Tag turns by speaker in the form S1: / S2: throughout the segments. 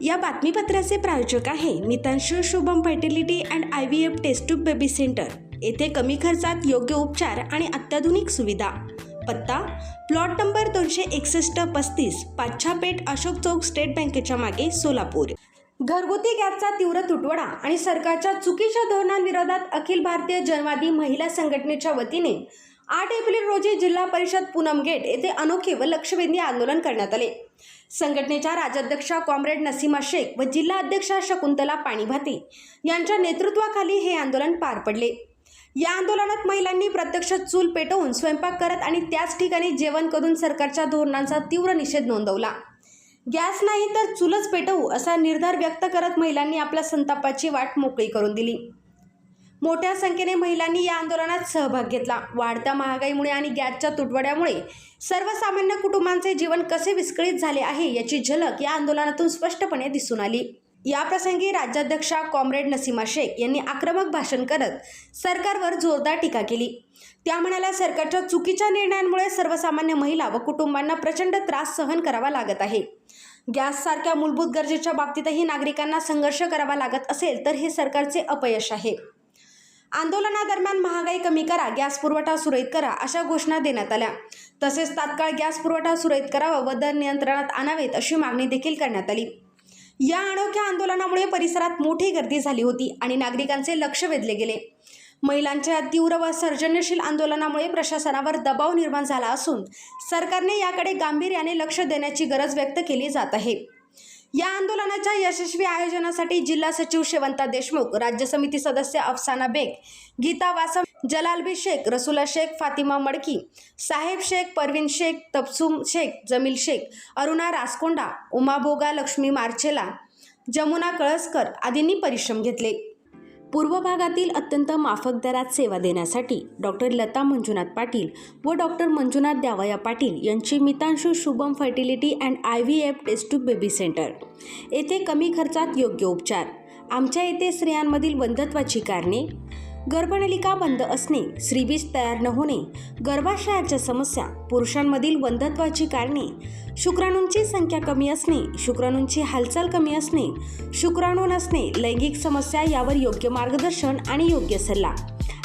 S1: या बातमीपत्राचे प्रायोजक आहे Mitanshu Shubham fertility and IVF test tube baby centre. येथे कमी खर्चात योग्य उपचार आणि अत्याधुनिक सुविधा। पत्ता plot number 261-35 Pachhapeth Ashok Chowk state बँकेच्या मागे सोलापूर। घरगुती गॅसचा तीव्र तुटवडा आणि सरकारच्या चुकीच्या धोरणांविरोधात अखिल भारतीय जनवादी महिला संघटनेच्या वतीने 8 एप्रिल रोजी जिल्हा परिषद पूनम गेट येथे अनोखे व लक्षवेधी आंदोलन करण्यात आले। संघटनेच्या राज्याध्यक्षा कॉम्रेड नसीमा शेख व जिल्हा अध्यक्षा शकुंतला पाणीभाते यांच्या नेतृत्वाखाली हे आंदोलन पार पडले। या आंदोलनात महिलांनी प्रत्यक्ष चूल पेटवून स्वयंपाक करत आणि त्याच ठिकाणी जेवण करून सरकारच्या धोरणांचा तीव्र निषेध नोंदवला। गॅस नाही तर चूलच पेटवू असा निर्धार व्यक्त करत महिलांनी आपल्या संतापाची वाट मोकळी करून दिली। मोठ्या संख्येने महिलांनी या आंदोलनात सहभाग घेतला। वाढत्या महागाईमुळे आणि गॅसच्या तुटवड्यामुळे सर्वसामान्य कुटुंबांचे जीवन कसे विस्कळीत झाले आहे याची झलक या आंदोलनातून स्पष्टपणे दिसून आली। या प्रसंगी राज्याध्यक्षा कॉम्रेड नसीमा शेख यांनी आक्रमक भाषण करत सरकारवर जोरदार टीका केली। त्या म्हणाल्या, सरकारच्या चुकीच्या निर्णयांमुळे सर्वसामान्य महिला व कुटुंबांना प्रचंड त्रास सहन करावा लागत आहे। गॅस सारख्या मूलभूत गरजेच्या बाबतीतही नागरिकांना संघर्ष करावा लागत असेल तर हे सरकारचे अपयश आहे। आंदोलनादरम्यान महागाई कमी करा, गॅस पुरवठा सुरळीत करा अशा घोषणा देण्यात आल्या। तसेच तात्काळ गॅस पुरवठा सुरळीत करावा व दर नियंत्रणात आणावेत अशी मागणी देखील करण्यात आली। या अनोख्या आंदोलनामुळे परिसरात मोठी गर्दी झाली होती आणि नागरिकांचे लक्ष वेधले गेले। महिलांच्या तीव्र व सर्जनशील आंदोलनामुळे प्रशासनावर दबाव निर्माण झाला असून सरकारने याकडे गांभीर्याने लक्ष देण्याची गरज व्यक्त केली जात आहे। या आंदोलनाच्या यशस्वी आयोजनासाठी जिल्हा सचिव शेवंता देशमुख, राज्य समिती सदस्य अफसाना बेग, गीता वासम, जलालबी शेख, रसुला शेख, फातिमा मडकी, साहेब शेख, परवीन शेख, तबसुम शेख, जमील शेख, अरुणा रासकोंडा, उमा बोगा, लक्ष्मी मार्चेला, जमुना कळसकर आदींनी परिश्रम घेतले। पूर्व भागातील अत्यंत माफक दरात सेवा देण्यासाठी डॉक्टर लता मंजुनाथ पाटील व डॉक्टर मंजुनाथ द्यावया पाटील यांची Mitanshu Shubham fertility and IVF test tube baby centre येथे कमी खर्चात योग्य उपचार। आमच्या येथे स्त्रियांमधील वंध्यत्वाची कारणे, गर्भनलिका बंद असणे, श्रीबीज तयार न होणे, गर्भाशयाच्या समस्या, पुरुषांमधील वंध्यत्वाची कारणे, शुक्राणूंची संख्या कमी असणे, शुक्राणूंची हालचाल कमी असणे, शुक्राणू नसणे, लैंगिक समस्या यावर योग्य मार्गदर्शन आणि योग्य सल्ला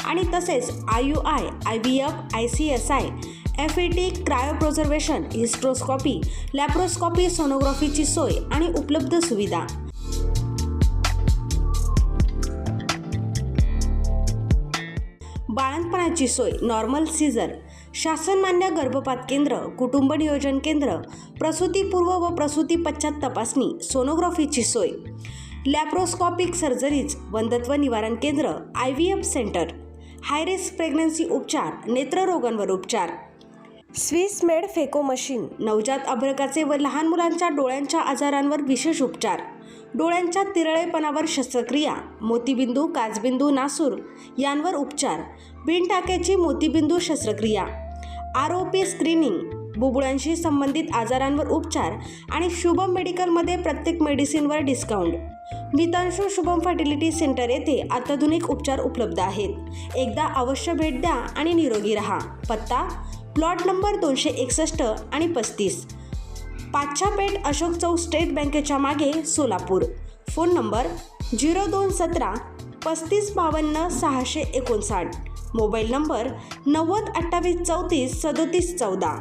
S1: आणि तसेच IUI, IVF, ICSI, FET, cryopreservation, hysteroscopy, laparoscopy, सोनोग्राफीची सोय आणि उपलब्ध सुविधा। बाळंतपणाची सोय, नॉर्मल सीझर, शासनमान्य गर्भपात केंद्र, कुटुंब नियोजन केंद्र, प्रसूतीपूर्व व प्रसूती पश्चात तपासणी, सोनोग्राफीची सोय, लॅप्रोस्कोपिक सर्जरीज, वंध्यत्व निवारण केंद्र, IVF centre, high risk pregnancy उपचार, नेत्ररोगांवर उपचार, स्विस मेड फेको मशीन, नवजात अर्भकाचे व लहान मुलांच्या डोळ्यांच्या आजारांवर विशेष उपचार, डोळ्यांच्या तिरळेपणावर शस्त्रक्रिया, मोतीबिंदू, काचबिंदू, नासूर यांवर उपचार, बिनटाक्याची मोतीबिंदू शस्त्रक्रिया, ROP स्क्रीनिंग, बुबुळांशी संबंधित आजारांवर उपचार आणि शुभम मेडिकलमध्ये प्रत्येक मेडिसिनवर डिस्काउंट। मितांशू शुभम फर्टिलिटी सेंटर येथे अत्याधुनिक उपचार उपलब्ध आहेत। एकदा अवश्य भेट द्या आणि निरोगी रहा। पत्ता प्लॉट नंबर 261 आणि 35 पाच्छापेठ अशोक चौक स्टेट बँकेच्या मागे Solapur. Phone number 0217 3552 659, mobile number 90 28 34 37 14।